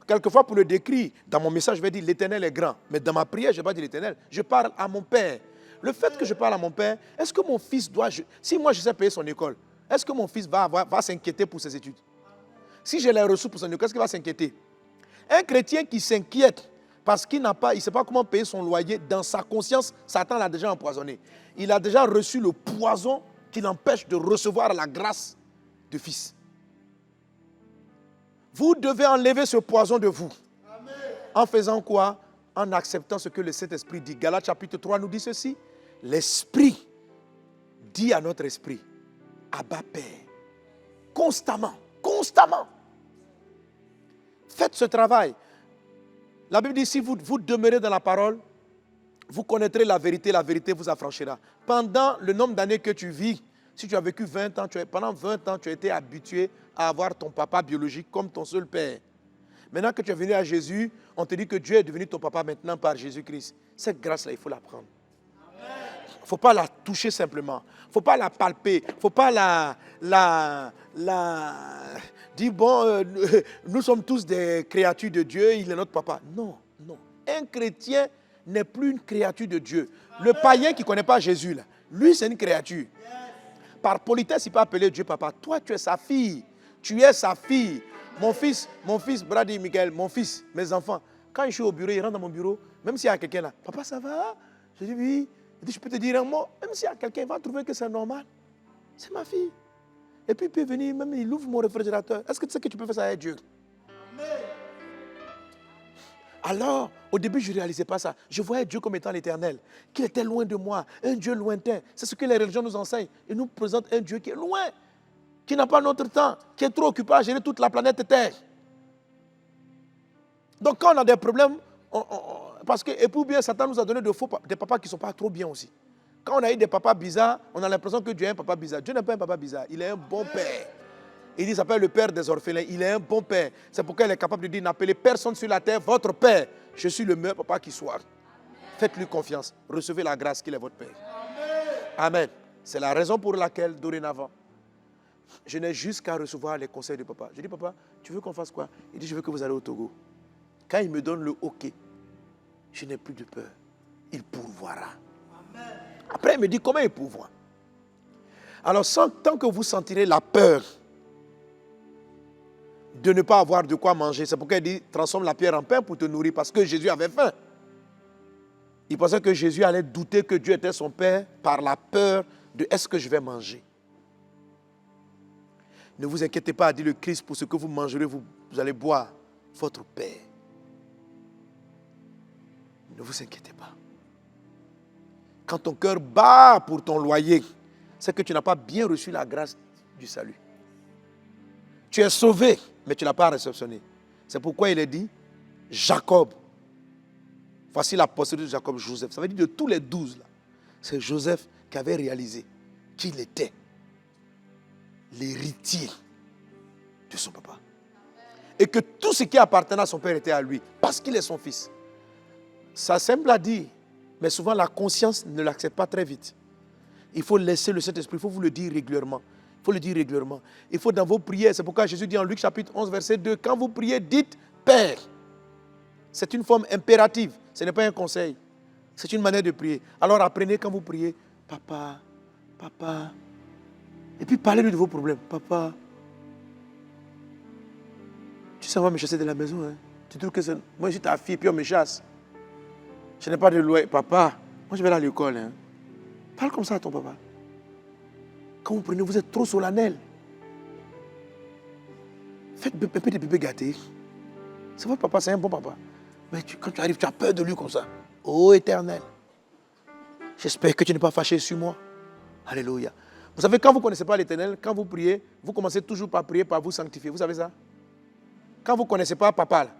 Quelquefois, pour le décrire, dans mon message, je vais dire l'Éternel est grand. Mais dans ma prière, je ne vais pas dire l'Éternel. Je parle à mon Père. Le fait que je parle à mon Père, est-ce que mon fils doit... Si moi, je sais payer son école, est-ce que mon fils va s'inquiéter pour ses études? Si je l'ai reçu pour son école, est-ce qu'il va s'inquiéter? Un chrétien qui s'inquiète parce qu'il ne sait pas comment payer son loyer, dans sa conscience, Satan l'a déjà empoisonné. Il a déjà reçu le poison qui l'empêche de recevoir la grâce de fils. Vous devez enlever ce poison de vous. Amen. En faisant quoi? En acceptant ce que le Saint-Esprit dit. Galates chapitre 3 nous dit ceci. L'Esprit dit à notre esprit, Abba Père. Constamment. Constamment. Faites ce travail. La Bible dit, si vous demeurez dans la parole, vous connaîtrez la vérité vous affranchira. Pendant le nombre d'années que tu vis, si tu as vécu 20 ans, pendant 20 ans, tu as été habitué à avoir ton papa biologique comme ton seul père. Maintenant que tu es venu à Jésus, on te dit que Dieu est devenu ton papa maintenant par Jésus-Christ. Cette grâce-là, il faut la prendre. Il ne faut pas la toucher simplement. Il ne faut pas la palper. Il ne faut pas dire, bon, nous sommes tous des créatures de Dieu, il est notre papa. Non, non. Un chrétien n'est plus une créature de Dieu. Le païen qui ne connaît pas Jésus, là, lui, c'est une créature. Par politesse, il peut appeler Dieu papa. Toi, tu es sa fille. Tu es sa fille. Mon fils, Brady Michael, mon fils, mes enfants. Quand je suis au bureau, il rentre dans mon bureau, même s'il y a quelqu'un là, papa, ça va? Je dis oui. Il dit, je peux te dire un mot. Même s'il y a quelqu'un, il va trouver que c'est normal. C'est ma fille. Et puis il peut venir, même il ouvre mon réfrigérateur. Est-ce que tu sais que tu peux faire ça avec Dieu? Amen. Alors, au début, je ne réalisais pas ça. Je voyais Dieu comme étant l'Éternel, qu'il était loin de moi, un Dieu lointain. C'est ce que les religions nous enseignent. Ils nous présentent un Dieu qui est loin, qui n'a pas notre temps, qui est trop occupé à gérer toute la planète Terre. Donc quand on a des problèmes, parce que, et pour bien, Satan nous a donné des papas qui ne sont pas trop bien aussi. Quand on a eu des papas bizarres, on a l'impression que Dieu est un papa bizarre. Dieu n'est pas un papa bizarre, il est un bon père. Il dit, il s'appelle le père des orphelins. Il est un bon père. C'est pourquoi il est capable de dire, n'appelez personne sur la terre votre père. Je suis le meilleur papa qui soit. Faites-lui confiance. Recevez la grâce qu'il est votre père. Amen. C'est la raison pour laquelle, dorénavant, je n'ai juste qu'à recevoir les conseils de papa. Je dis, papa, tu veux qu'on fasse quoi? Il dit, je veux que vous allez au Togo. Quand il me donne le OK, je n'ai plus de peur. Il pourvoira. Amen. Après, il me dit, comment il pourvoit? Alors, tant que vous sentirez la peur de ne pas avoir de quoi manger, c'est pourquoi il dit, transforme la pierre en pain pour te nourrir, parce que Jésus avait faim. Il pensait que Jésus allait douter que Dieu était son Père par la peur de est-ce que je vais manger. Ne vous inquiétez pas, dit le Christ, pour ce que vous mangerez, vous allez boire votre Père. Ne vous inquiétez pas. Quand ton cœur bat pour ton loyer, c'est que tu n'as pas bien reçu la grâce du salut. Tu es sauvé, mais tu ne l'as pas réceptionné. C'est pourquoi il est dit, Jacob. Voici la postérité de Jacob, Joseph. Ça veut dire de tous les 12 là. C'est Joseph qui avait réalisé qu'il était l'héritier de son papa. Et que tout ce qui appartenait à son père était à lui, parce qu'il est son fils. C'est simple à dire, mais souvent la conscience ne l'accepte pas très vite. Il faut laisser le Saint-Esprit, il faut vous le dire régulièrement. Il faut le dire régulièrement. Il faut dans vos prières, c'est pourquoi Jésus dit en Luc chapitre 11, verset 2, quand vous priez, dites Père. C'est une forme impérative, ce n'est pas un conseil. C'est une manière de prier. Alors apprenez quand vous priez, Papa, Papa. Et puis parlez-lui de vos problèmes. Papa, tu sais, on va me chasser de la maison. Hein? Tu trouves que c'est... Moi, je suis ta fille, puis on me chasse. Je n'ai pas de loyer. Papa, moi, je vais à l'école. Hein? Parle comme ça à ton papa. Quand vous prenez, vous êtes trop solennel. Faites un peu de bébé gâté. C'est votre papa, c'est un bon papa. Mais quand tu arrives, tu as peur de lui comme ça. Ô Éternel, j'espère que tu n'es pas fâché sur moi. Alléluia. Vous savez, quand vous ne connaissez pas l'Éternel, quand vous priez, vous commencez toujours par prier, par vous sanctifier. Vous savez ça? Quand vous ne connaissez pas papa, là,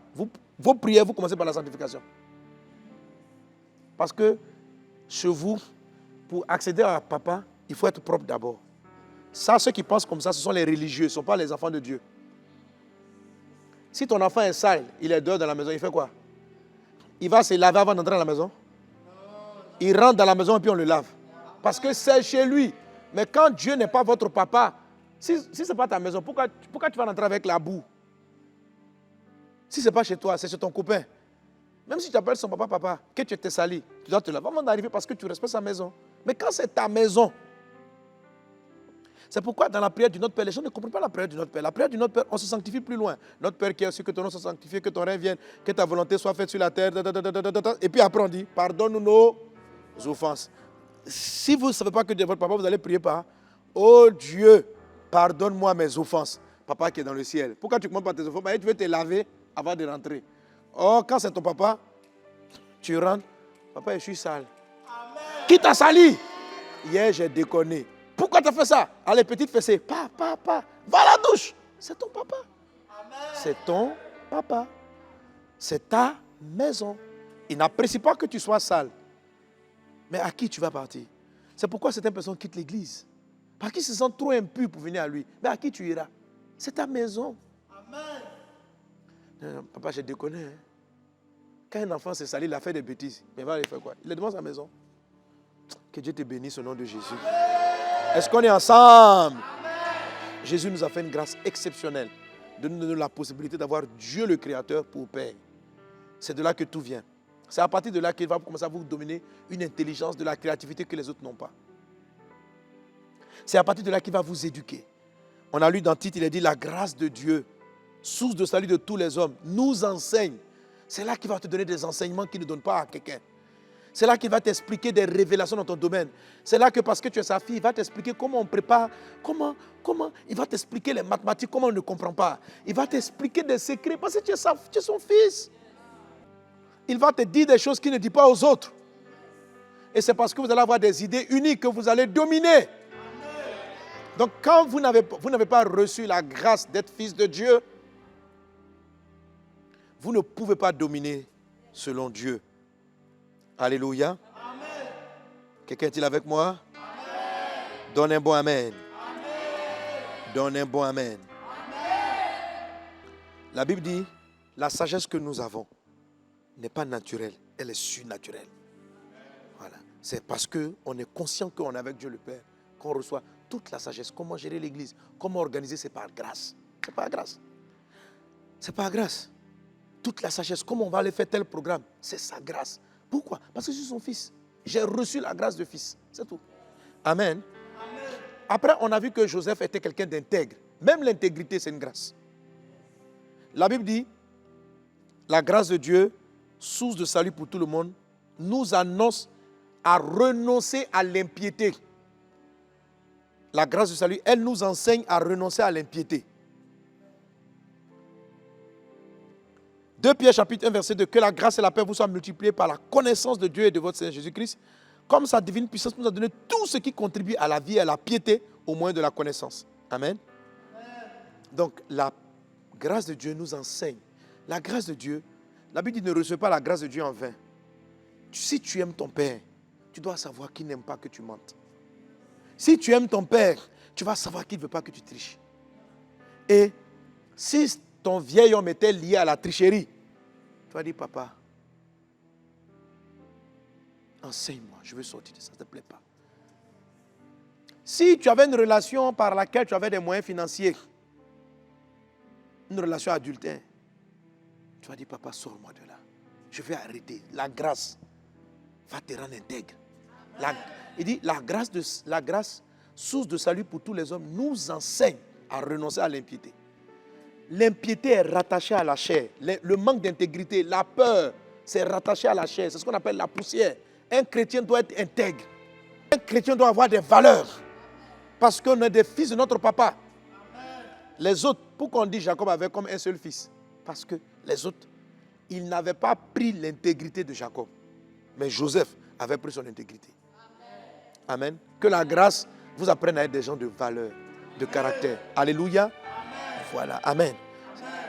vos prières, vous commencez par la sanctification. Parce que chez vous, pour accéder à papa, il faut être propre d'abord. Ça, ceux qui pensent comme ça, ce sont les religieux, ce ne sont pas les enfants de Dieu. Si ton enfant est sale, il est dehors dans la maison, il fait quoi? Il va se laver avant d'entrer dans la maison? Il rentre dans la maison et puis on le lave. Parce que c'est chez lui. Mais quand Dieu n'est pas votre papa, si ce n'est pas ta maison, pourquoi tu vas rentrer avec la boue? Si ce n'est pas chez toi, c'est chez ton copain. Même si tu appelles son papa, que tu t'es sali, tu dois te laver avant d'arriver parce que tu respectes sa maison. Mais quand c'est ta maison, c'est pourquoi dans la prière du Notre Père, les gens ne comprennent pas la prière du Notre Père. La prière du Notre Père, on se sanctifie plus loin. Notre Père qui est aussi, que ton nom soit sanctifié, que ton règne vienne, que ta volonté soit faite sur la terre. Et puis après on dit, pardonne-nous nos offenses. Si vous ne savez pas que Dieu est votre papa, vous allez prier par, oh Dieu, pardonne-moi mes offenses. Papa qui est dans le ciel. Pourquoi tu ne commandes pas tes offenses? Tu veux te laver avant de rentrer. Oh, quand c'est ton papa, tu rentres. Papa, je suis sale. Amen. Qui t'a sali? Hier, j'ai déconné. Pourquoi tu as fait ça? Allez, petite fessée. Papa, va à la douche. C'est ton papa. Amen. C'est ton papa. C'est ta maison. Il n'apprécie pas que tu sois sale. Mais à qui tu vas partir? C'est pourquoi certaines personnes quittent l'église. Parce qu'ils se sentent trop impurs pour venir à lui. Mais à qui tu iras? C'est ta maison. Amen. Non, papa, j'ai déconné. Hein. Quand un enfant s'est sali, il a fait des bêtises. Mais il va aller faire quoi? Il est devant sa maison. Que Dieu te bénisse au nom de Jésus. Amen. Est-ce qu'on est ensemble? Amen. Jésus nous a fait une grâce exceptionnelle de nous donner la possibilité d'avoir Dieu le Créateur pour Père. C'est de là que tout vient. C'est à partir de là qu'il va commencer à vous donner une intelligence, de la créativité que les autres n'ont pas. C'est à partir de là qu'il va vous éduquer. On a lu dans Tite, il a dit la grâce de Dieu, source de salut de tous les hommes, nous enseigne. C'est là qu'il va te donner des enseignements qu'il ne donne pas à quelqu'un. C'est là qu'il va t'expliquer des révélations dans ton domaine. C'est là que parce que tu es sa fille, il va t'expliquer comment on prépare, comment, il va t'expliquer les mathématiques, comment on ne comprend pas. Il va t'expliquer des secrets parce que tu es son fils. Il va te dire des choses qu'il ne dit pas aux autres. Et c'est parce que vous allez avoir des idées uniques que vous allez dominer. Donc quand vous n'avez pas reçu la grâce d'être fils de Dieu, vous ne pouvez pas dominer selon Dieu. Alléluia. Amen. Quelqu'un est-il avec moi? Amen. Donne un bon amen. Amen. Donne un bon amen. Amen. La Bible dit, la sagesse que nous avons n'est pas naturelle, elle est surnaturelle. Voilà. C'est parce qu'on est conscient qu'on est avec Dieu le Père, qu'on reçoit toute la sagesse. Comment gérer l'église, comment organiser, c'est par grâce. C'est par grâce. C'est par grâce. Toute la sagesse, comment on va aller faire tel programme, c'est sa grâce. Pourquoi? Parce que je suis son fils. J'ai reçu la grâce de fils. C'est tout. Amen. Amen. Après, on a vu que Joseph était quelqu'un d'intègre. Même l'intégrité, c'est une grâce. La Bible dit, la grâce de Dieu, source de salut pour tout le monde, nous annonce à renoncer à l'impiété. La grâce du salut, elle nous enseigne à renoncer à l'impiété. 2 Pierre chapitre 1 verset 2, que la grâce et la paix vous soient multipliées par la connaissance de Dieu et de votre Seigneur Jésus-Christ, comme sa divine puissance nous a donné tout ce qui contribue à la vie et à la piété au moyen de la connaissance. Amen. Donc la grâce de Dieu nous enseigne. La grâce de Dieu, la Bible dit ne recevez pas la grâce de Dieu en vain. Si tu aimes ton Père, tu dois savoir qu'il n'aime pas que tu mentes. Si tu aimes ton Père, tu vas savoir qu'il ne veut pas que tu triches. Et si ton vieil homme était lié à la tricherie, tu vas dire, papa, enseigne-moi, je veux sortir de ça, ça ne te plaît pas. Si tu avais une relation par laquelle tu avais des moyens financiers, une relation adultère, tu vas dire, papa, sors-moi de là. Je vais arrêter. La grâce va te rendre intègre. Il dit, la grâce, source de salut pour tous les hommes, nous enseigne à renoncer à l'impiété. L'impiété est rattachée à la chair. Le manque d'intégrité, la peur, c'est rattaché à la chair. C'est ce qu'on appelle la poussière. Un chrétien doit être intègre. Un chrétien doit avoir des valeurs. Parce qu'on est des fils de notre papa. Les autres, pourquoi on dit Jacob avait comme un seul fils? Parce que les autres, ils n'avaient pas pris l'intégrité de Jacob. Mais Joseph avait pris son intégrité. Amen. Que la grâce vous apprenne à être des gens de valeur, de caractère. Alléluia. Voilà. Amen.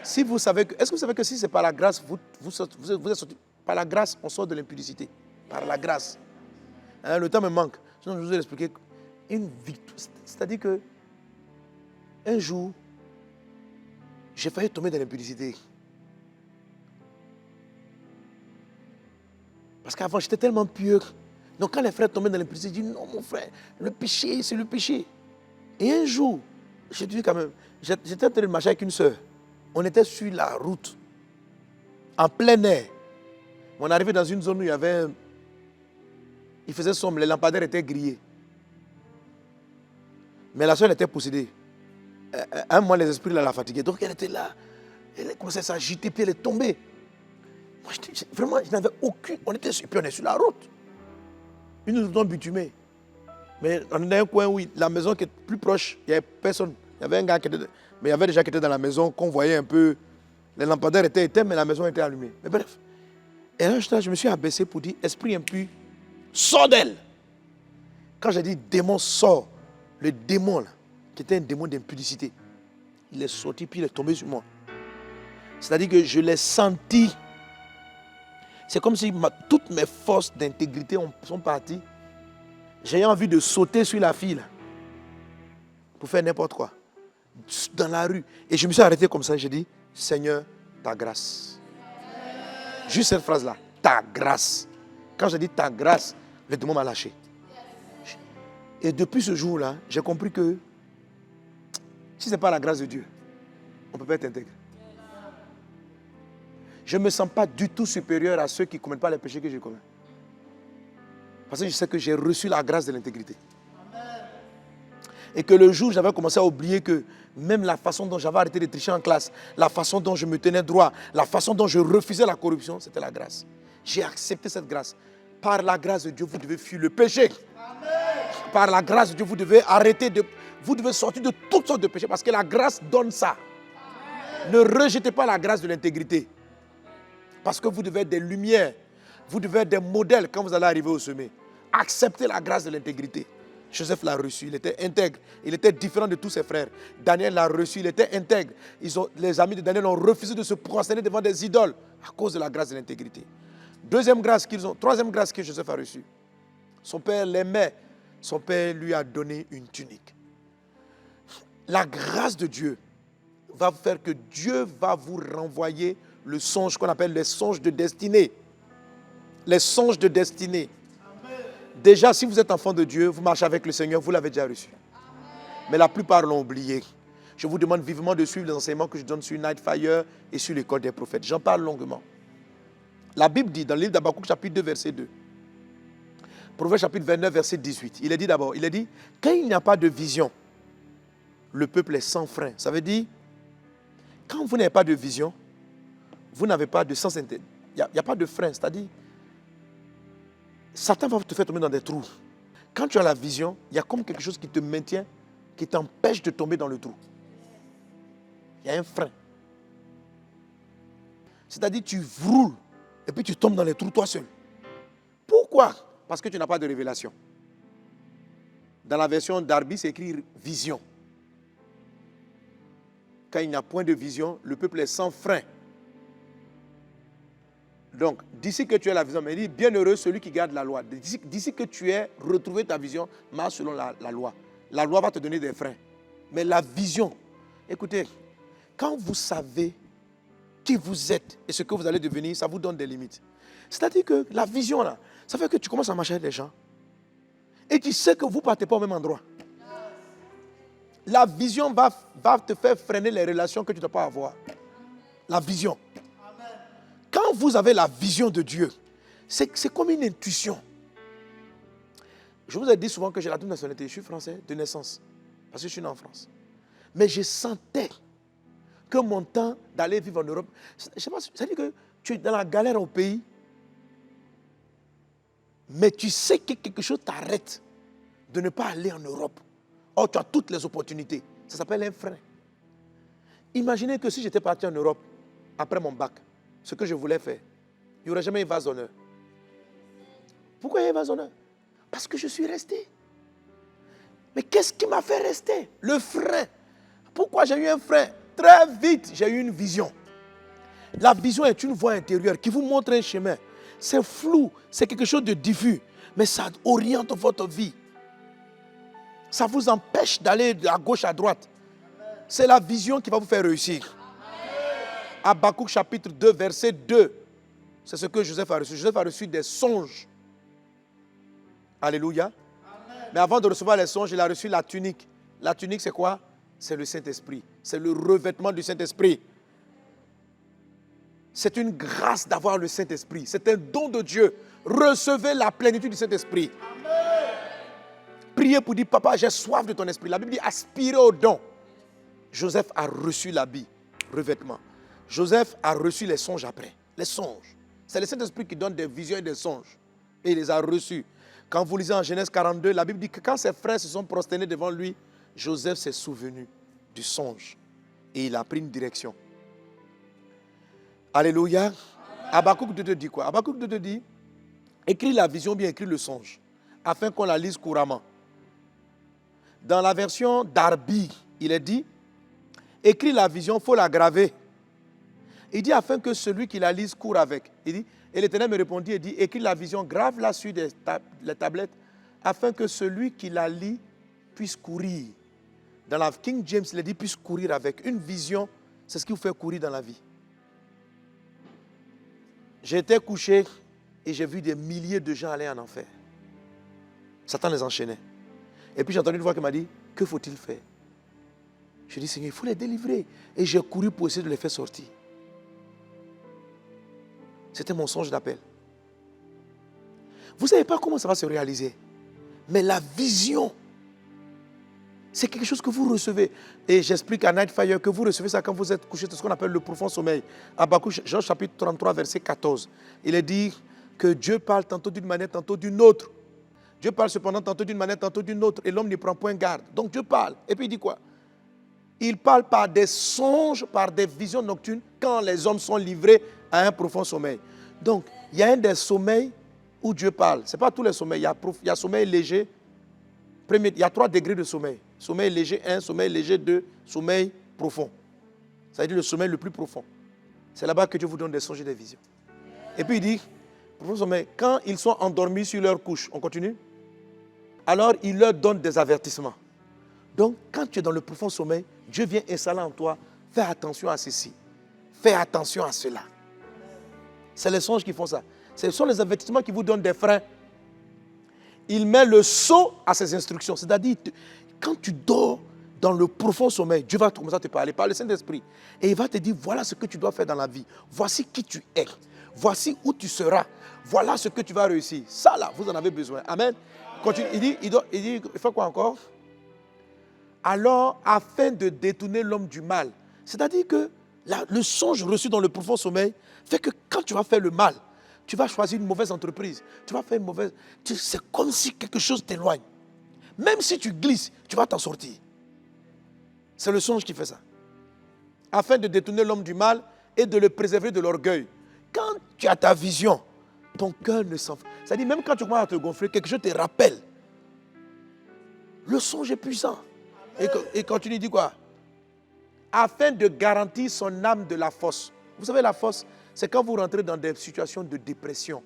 Si vous savez que, est-ce que vous savez que si c'est par la grâce, vous êtes sorti, par la grâce, on sort de l'impudicité. Par la grâce. Hein, le temps me manque. Sinon, je vous ai expliqué une victoire. C'est-à-dire que un jour, j'ai failli tomber dans l'impudicité. Parce qu'avant, j'étais tellement pur. Donc, quand les frères tombaient dans l'impudicité, je dis non, mon frère, le péché, c'est le péché. Et un jour, j'ai dit quand même, j'étais en train de marcher avec une soeur. On était sur la route, en plein air. On est arrivé dans une zone où il faisait sombre, les lampadaires étaient grillés. Mais la soeur était possédée. Un mois, les esprits la fatiguaient. Donc, elle était là. Elle commençait à s'agiter, puis elle est tombée. Moi, vraiment, je n'avais aucune. On était sur la route. Une route bitumée. Mais on est dans un coin où la maison qui est plus proche, il n'y avait personne. Il y avait un gars qui était. Mais il y avait des gens qui étaient dans la maison, qu'on voyait un peu. Les lampadaires étaient éteints, mais la maison était allumée. Mais bref. Et là, je me suis abaissé pour dire, esprit impur, sors d'elle. Quand j'ai dit démon sort, le démon là, qui était un démon d'impudicité, il est sorti puis il est tombé sur moi. C'est-à-dire que je l'ai senti. C'est comme si toutes mes forces d'intégrité sont parties. J'ai envie de sauter sur la fille là, pour faire n'importe quoi. Dans la rue. Et je me suis arrêté comme ça. J'ai dit, Seigneur, ta grâce. Juste cette phrase-là, ta grâce. Quand j'ai dit ta grâce, le démon m'a lâché. Et depuis ce jour-là, j'ai compris que si ce n'est pas la grâce de Dieu, on ne peut pas être intègre. Je ne me sens pas du tout supérieur à ceux qui ne commettent pas les péchés que je commets. Parce que je sais que j'ai reçu la grâce de l'intégrité. Et que le jour où j'avais commencé à oublier que même la façon dont j'avais arrêté de tricher en classe, la façon dont je me tenais droit, la façon dont je refusais la corruption, c'était la grâce. J'ai accepté cette grâce. Par la grâce de Dieu, vous devez fuir le péché. Amen. Par la grâce de Dieu, vous devez vous devez sortir de toutes sortes de péchés parce que la grâce donne ça. Amen. Ne rejetez pas la grâce de l'intégrité. Parce que vous devez être des lumières, vous devez être des modèles quand vous allez arriver au sommet. Acceptez la grâce de l'intégrité. Joseph l'a reçu, il était intègre, il était différent de tous ses frères. Daniel l'a reçu, il était intègre. Les amis de Daniel ont refusé de se prosterner devant des idoles à cause de la grâce de l'intégrité. Troisième grâce que Joseph a reçue. Son père l'aimait, son père lui a donné une tunique. La grâce de Dieu va faire que Dieu va vous renvoyer le songe qu'on appelle les songes de destinée. Les songes de destinée. Déjà, si vous êtes enfant de Dieu, vous marchez avec le Seigneur, vous l'avez déjà reçu. Mais la plupart l'ont oublié. Je vous demande vivement de suivre les enseignements que je donne sur Nightfire et sur l'école des prophètes. J'en parle longuement. La Bible dit, dans le livre d'Habakkuk, chapitre 2, verset 2, Proverbe chapitre 29, verset 18, il est dit, quand il n'y a pas de vision, le peuple est sans frein. Ça veut dire, quand vous n'avez pas de vision, vous n'avez pas de sens interne. Il n'y a pas de frein, c'est-à-dire, Satan va te faire tomber dans des trous. Quand tu as la vision, il y a comme quelque chose qui te maintient, qui t'empêche de tomber dans le trou. Il y a un frein. C'est-à-dire tu roules et puis tu tombes dans les trous toi seul. Pourquoi? Parce que tu n'as pas de révélation. Dans la version Darby, c'est écrit vision. Quand il n'y a point de vision, le peuple est sans frein. Donc, d'ici que tu as la vision, mais il dit, bienheureux celui qui garde la loi. D'ici que tu aies retrouvé ta vision, marche selon la loi. La loi va te donner des freins. Mais la vision, écoutez, quand vous savez qui vous êtes et ce que vous allez devenir, ça vous donne des limites. C'est-à-dire que la vision, là, ça fait que tu commences à marcher avec les gens. Et tu sais que vous ne partez pas au même endroit. la vision va te faire freiner les relations que tu ne dois pas avoir. La vision. Quand vous avez la vision de Dieu, c'est comme une intuition. Je vous ai dit souvent que j'ai la double nationalité. Je suis français de naissance, parce que je suis né en France. Mais je sentais que mon temps d'aller vivre en Europe, je ne sais pas, ça veut dire que tu es dans la galère au pays, mais tu sais que quelque chose t'arrête de ne pas aller en Europe. Or, tu as toutes les opportunités. Ça s'appelle un frein. Imaginez que si j'étais parti en Europe, après mon bac, ce que je voulais faire, il n'y aurait jamais eu vase d'honneur. Pourquoi il y a eu vase d'honneur? Parce que je suis resté. Mais qu'est-ce qui m'a fait rester? Le frein. Pourquoi j'ai eu un frein? Très vite, j'ai eu une vision. La vision est une voie intérieure qui vous montre un chemin. C'est flou, c'est quelque chose de diffus, mais ça oriente votre vie. Ça vous empêche d'aller à gauche, à droite. C'est la vision qui va vous faire réussir. Habakkuk chapitre 2, verset 2. C'est ce que Joseph a reçu. Joseph a reçu des songes. Alléluia. Amen. Mais avant de recevoir les songes, il a reçu la tunique. La tunique, c'est quoi? C'est le Saint-Esprit. C'est le revêtement du Saint-Esprit. C'est une grâce d'avoir le Saint-Esprit. C'est un don de Dieu. Recevez la plénitude du Saint-Esprit. Amen. Priez pour dire, papa, j'ai soif de ton esprit. La Bible dit, aspirez au don. Joseph a reçu l'habit, revêtement. Joseph a reçu les songes après. Les songes. C'est le Saint-Esprit qui donne des visions et des songes. Et il les a reçus. Quand vous lisez en Genèse 42, la Bible dit que quand ses frères se sont prosternés devant lui, Joseph s'est souvenu du songe. Et il a pris une direction. Alléluia. Habakkuk 2 dit quoi? Habakkuk 2 dit, écris la vision, bien écris le songe, afin qu'on la lise couramment. Dans la version d'Arbi, il est dit, écris la vision, il faut la graver. Il dit, afin que celui qui la lise court avec. Il dit, et l'Éternel me répondit et dit, écris la vision, grave-la sur les tablettes, afin que celui qui la lit puisse courir. Dans la King James, il a dit, puisse courir avec. Une vision, c'est ce qui vous fait courir dans la vie. J'étais couché et j'ai vu des milliers de gens aller en enfer. Satan les enchaînait. Et puis j'ai entendu une voix qui m'a dit, que faut-il faire? Je dis, Seigneur, il faut les délivrer. Et j'ai couru pour essayer de les faire sortir. C'était mon songe d'appel. Vous ne savez pas comment ça va se réaliser. Mais la vision, c'est quelque chose que vous recevez. Et j'explique à Night Fire que vous recevez ça quand vous êtes couché. C'est ce qu'on appelle le profond sommeil. Habakkuk, Jean chapitre 33, verset 14. Il est dit que Dieu parle tantôt d'une manière, tantôt d'une autre. Dieu parle cependant tantôt d'une manière, tantôt d'une autre. Et l'homme n'y prend point garde. Donc Dieu parle. Et puis il dit quoi? Il parle par des songes, par des visions nocturnes, quand les hommes sont livrés à un profond sommeil. Donc, il y a un des sommeils où Dieu parle. Ce n'est pas tous les sommeils. Il y a sommeil léger. Il y a 3 degrés de sommeil. Sommeil léger 1, sommeil léger 2, sommeil profond. Ça veut dire le sommeil le plus profond. C'est là-bas que Dieu vous donne des songes et des visions. Et puis il dit, profond sommeil, quand ils sont endormis sur leur couche, on continue? Alors il leur donne des avertissements. Donc, quand tu es dans le profond sommeil, Dieu vient installer en toi, fais attention à ceci, fais attention à cela. C'est les songes qui font ça. Ce sont les avertissements qui vous donnent des freins. Il met le sceau à ses instructions. C'est-à-dire, quand tu dors dans le profond sommeil, Dieu va commencer à te parler par le Saint-Esprit. Et il va te dire, voilà ce que tu dois faire dans la vie. Voici qui tu es. Voici où tu seras. Voilà ce que tu vas réussir. Ça là, vous en avez besoin. Amen. Continue. Il fait quoi encore? Alors, afin de détourner l'homme du mal. C'est-à-dire que le songe reçu dans le profond sommeil fait que quand tu vas faire le mal, tu vas choisir une mauvaise entreprise, tu vas faire une mauvaise... C'est comme si quelque chose t'éloigne. Même si tu glisses, tu vas t'en sortir. C'est le songe qui fait ça. Afin de détourner l'homme du mal et de le préserver de l'orgueil. Quand tu as ta vision, ton cœur ne s'enfle. C'est-à-dire même quand tu commences à te gonfler, quelque chose te rappelle. Le songe est puissant. Et continue, il dit quoi? Afin de garantir son âme de la fosse. Vous savez, la fosse, c'est quand vous rentrez dans des situations de dépression.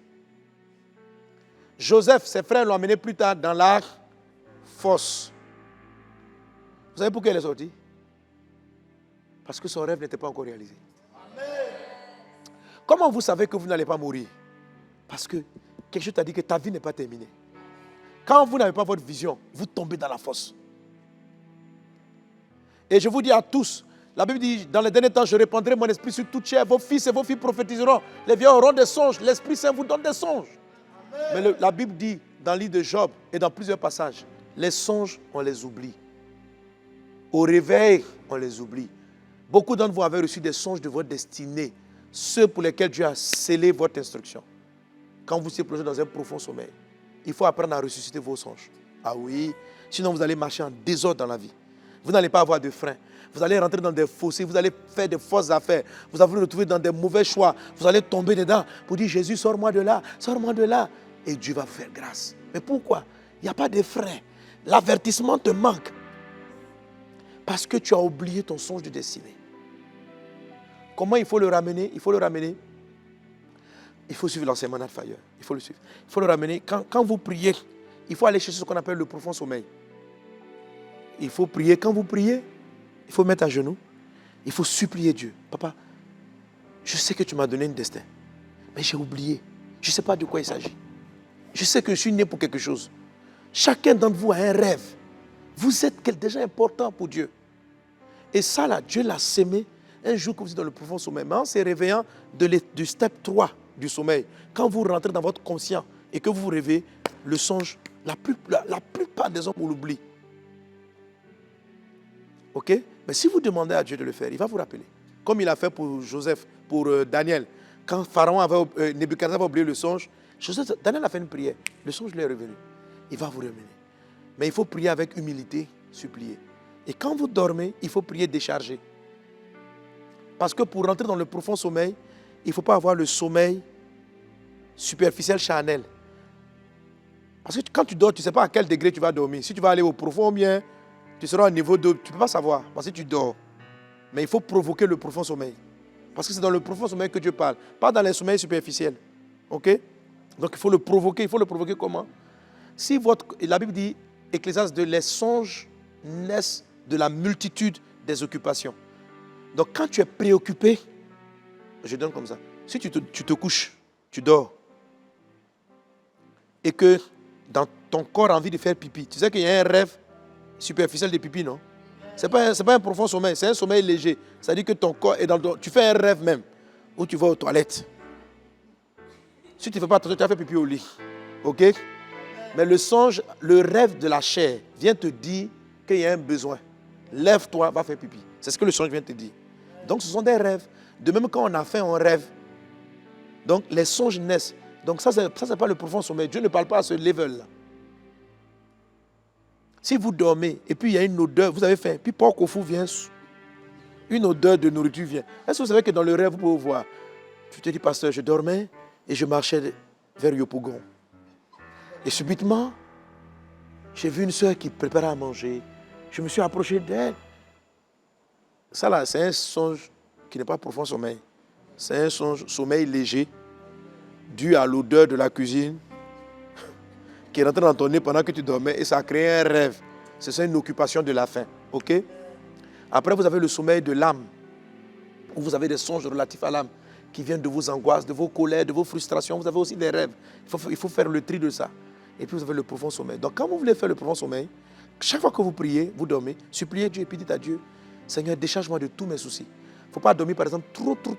Joseph, ses frères l'ont amené plus tard dans la fosse. Vous savez pourquoi il est sorti? Parce que son rêve n'était pas encore réalisé. Amen. Comment vous savez que vous n'allez pas mourir? Parce que quelque chose t'a dit que ta vie n'est pas terminée. Quand vous n'avez pas votre vision, vous tombez dans la fosse. Et je vous dis à tous, la Bible dit, dans les derniers temps, je répandrai mon esprit sur toute chair. Vos fils et vos filles prophétiseront. Les vieux auront des songes. L'Esprit Saint vous donne des songes. Mais la Bible dit, dans le livre de Job et dans plusieurs passages, les songes, on les oublie. Au réveil, on les oublie. Beaucoup d'entre vous avez reçu des songes de votre destinée, ceux pour lesquels Dieu a scellé votre instruction. Quand vous êtes plongé dans un profond sommeil, il faut apprendre à ressusciter vos songes. Ah oui, sinon vous allez marcher en désordre dans la vie. Vous n'allez pas avoir de frein. Vous allez rentrer dans des fossés, vous allez faire des fausses affaires. Vous allez vous retrouver dans des mauvais choix. Vous allez tomber dedans pour dire, Jésus, sors-moi de là, sors-moi de là. Et Dieu va vous faire grâce. Mais pourquoi? Il n'y a pas de frein. L'avertissement te manque. Parce que tu as oublié ton songe de destinée. Comment il faut le ramener? Il faut le ramener. Il faut suivre l'enseignement d'Alfire. Il faut le suivre. Il faut le ramener. Quand vous priez, il faut aller chercher ce qu'on appelle le profond sommeil. Il faut prier. Quand vous priez, il faut mettre à genoux. Il faut supplier Dieu. Papa, je sais que tu m'as donné un destin. Mais j'ai oublié. Je ne sais pas de quoi il s'agit. Je sais que je suis né pour quelque chose. Chacun d'entre vous a un rêve. Vous êtes déjà important pour Dieu. Et ça, là, Dieu l'a sémé un jour que vous êtes dans le profond sommeil. Mais en se réveillant du step 3 du sommeil, quand vous rentrez dans votre conscient et que vous vous réveillez, le songe, la plupart des hommes l'oublient. Ok? Mais si vous demandez à Dieu de le faire, il va vous rappeler. Comme il a fait pour Joseph, pour Daniel. Quand Pharaon Nebuchadnezzar avait oublié le songe, Daniel a fait une prière. Le songe lui est revenu. Il va vous ramener. Mais il faut prier avec humilité, supplier. Et quand vous dormez, il faut prier déchargé. Parce que pour rentrer dans le profond sommeil, il ne faut pas avoir le sommeil superficiel charnel. Parce que quand tu dors, tu ne sais pas à quel degré tu vas dormir. Si tu vas aller au profond, bien, tu seras au niveau 2. Tu ne peux pas savoir parce que tu dors. Mais il faut provoquer le profond sommeil. Parce que c'est dans le profond sommeil que Dieu parle. Pas dans les sommeils superficiels. Ok? Donc il faut le provoquer. Il faut le provoquer comment? Si la Bible dit, Ecclésiaste, les songes naissent de la multitude des occupations. Donc quand tu es préoccupé, je donne comme ça. Si tu te couches, tu dors, et que dans ton corps a envie de faire pipi, tu sais qu'il y a un rêve superficiel de pipi, non? Ce n'est pas un profond sommeil, c'est un sommeil léger. C'est-à-dire que ton corps est dans tu fais un rêve même, où tu vas aux toilettes. Si tu ne fais pas attention, tu as fait pipi au lit. Ok? Mais le songe, le rêve de la chair vient te dire qu'il y a un besoin. Lève-toi, va faire pipi. C'est ce que le songe vient te dire. Donc ce sont des rêves. De même quand on a faim, on rêve. Donc les songes naissent. Donc ça c'est pas le profond sommeil. Dieu ne parle pas à ce level-là. Si vous dormez et puis il y a une odeur, vous avez faim, puis porc au fou vient, une odeur de nourriture vient. Est-ce que vous savez que dans le rêve, vous pouvez voir? Tu te dis, pasteur, je dormais et je marchais vers Yopougon. Et subitement, j'ai vu une soeur qui préparait à manger. Je me suis approché d'elle. Ça là, c'est un songe qui n'est pas profond sommeil. C'est un sommeil léger, dû à l'odeur de la cuisine, qui est rentrée dans ton nez pendant que tu dormais et ça a créé un rêve. C'est une occupation de la faim. Ok? Après, vous avez le sommeil de l'âme, où vous avez des songes relatifs à l'âme, qui viennent de vos angoisses, de vos colères, de vos frustrations. Vous avez aussi des rêves. Il faut faire le tri de ça. Et puis vous avez le profond sommeil. Donc quand vous voulez faire le profond sommeil, chaque fois que vous priez, vous dormez, suppliez Dieu et puis dites à Dieu, Seigneur, décharge-moi de tous mes soucis. Il ne faut pas dormir par exemple trop. Il ne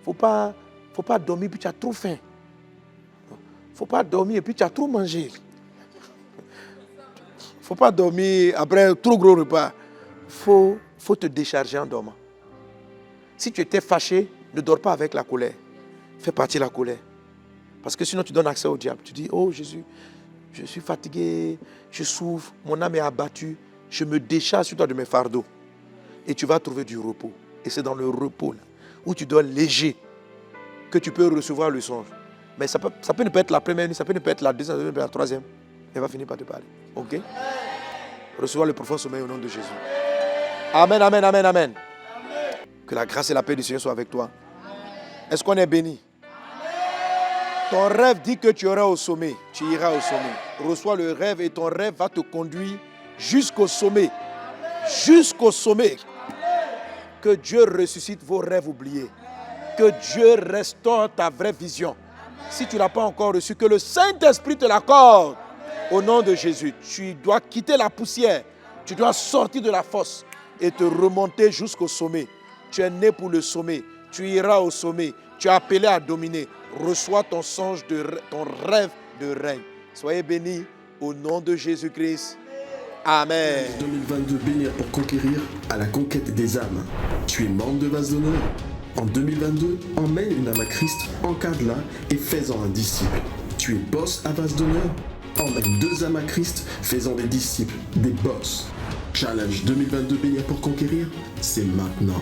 faut pas dormir et puis tu as trop faim. Il ne faut pas dormir et puis tu as trop mangé. Il ne faut pas dormir après trop gros repas. Il faut te décharger en dormant. Si tu étais fâché, ne dors pas avec la colère. Fais partir la colère. Parce que sinon tu donnes accès au diable. Tu dis, oh Jésus, je suis fatigué, je souffre, mon âme est abattue, je me décharge sur toi de mes fardeaux. Et tu vas trouver du repos. Et c'est dans le repos là, où tu dois léger que tu peux recevoir le songe. Mais ça peut ne pas être la première nuit, ça peut ne pas être la deuxième, ça peut ne pas être la troisième. Elle va finir par te parler. Ok? Recevoir le profond sommeil au nom de Jésus. Amen, amen, amen, amen. Que la grâce et la paix du Seigneur soient avec toi. Est-ce qu'on est béni? Ton rêve dit que tu iras au sommet. Tu iras au sommet. Reçois le rêve et ton rêve va te conduire jusqu'au sommet. Jusqu'au sommet. Que Dieu ressuscite vos rêves oubliés. Que Dieu restaure ta vraie vision. Si tu ne l'as pas encore reçu, que le Saint-Esprit te l'accorde. Au nom de Jésus, tu dois quitter la poussière. Tu dois sortir de la fosse. et te remonter jusqu'au sommet. Tu es né pour le sommet. Tu iras au sommet. Tu es appelé à dominer. Reçois ton songe, ton rêve de règne. Soyez bénis au nom de Jésus-Christ. Amen. 2022, bénir pour conquérir à la conquête des âmes. Tu es membre de Vase d'honneur. En 2022, emmène une âme à Christ, encadre-la et fais-en un disciple. Tu es boss à Vase d'honneur. Emmène 2 âmes à Christ, fais-en des disciples, des boss. Challenge 2022, bénir pour conquérir, c'est maintenant.